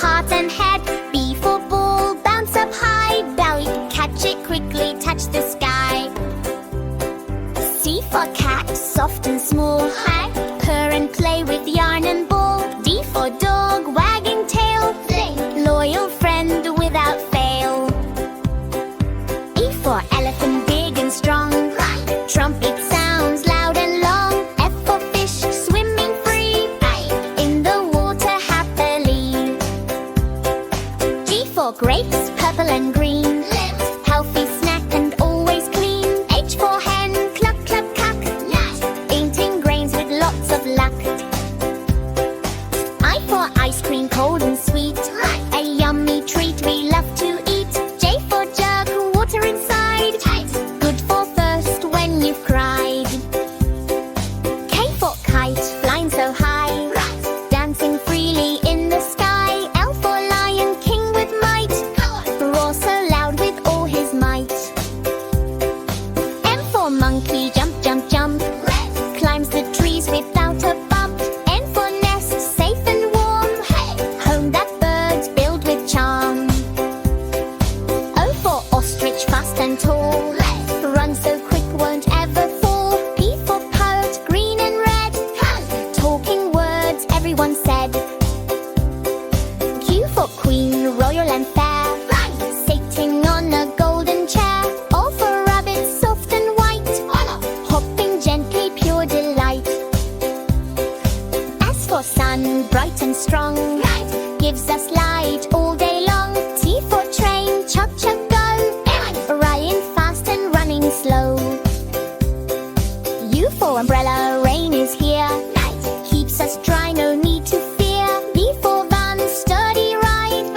heart and head. B for ball, bounce up high. Belly, catch it quickly, touch the sky. C for cat, soft and small. Purr and play with yarn and ball. D for dog, wagging tail. Loyal friend without fail. E for elephant, big and strong. Trumpet sounds loud and long. F for fish, swimming free. In the water happily. G for grapes, purple and green. Healthy snack and always clean. H for hen, cluck cluck cluck. Eating grains with lots of luck. I for ice cream, cold and sweet. A yummy treat we love to eat. J for jug, water inside. Good for thirst when you've cried. K for kite, flying so high. Dancing freely in the sky. L for lion, king with might. Roar so loud with all his might. M for monkey, jump, jump, jump. Climbs the trees without a bump. N for nest, safe and warm. Home that birds build with charm. O for ostrich, fast and tall. Run so quick, won't ever fall. P for parrot, green and red. Talking words everyone said. Q for queen, royal and fair. Sitting on a golden chair. O for rabbit, soft and white. Hopping gently, pure delight. S for sun, bright and strong. Gives us light all day long. T for train, chug chug go. Ryan fast and running slow. U for umbrella, rain is here. Keeps us dry, no need to fear. V for van, sturdy ride.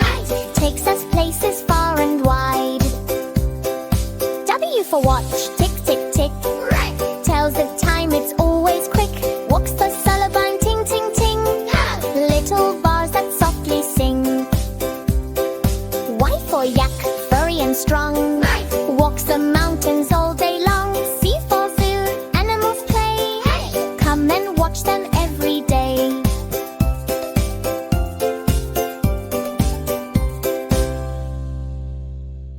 Takes us places far and wide. W for watch,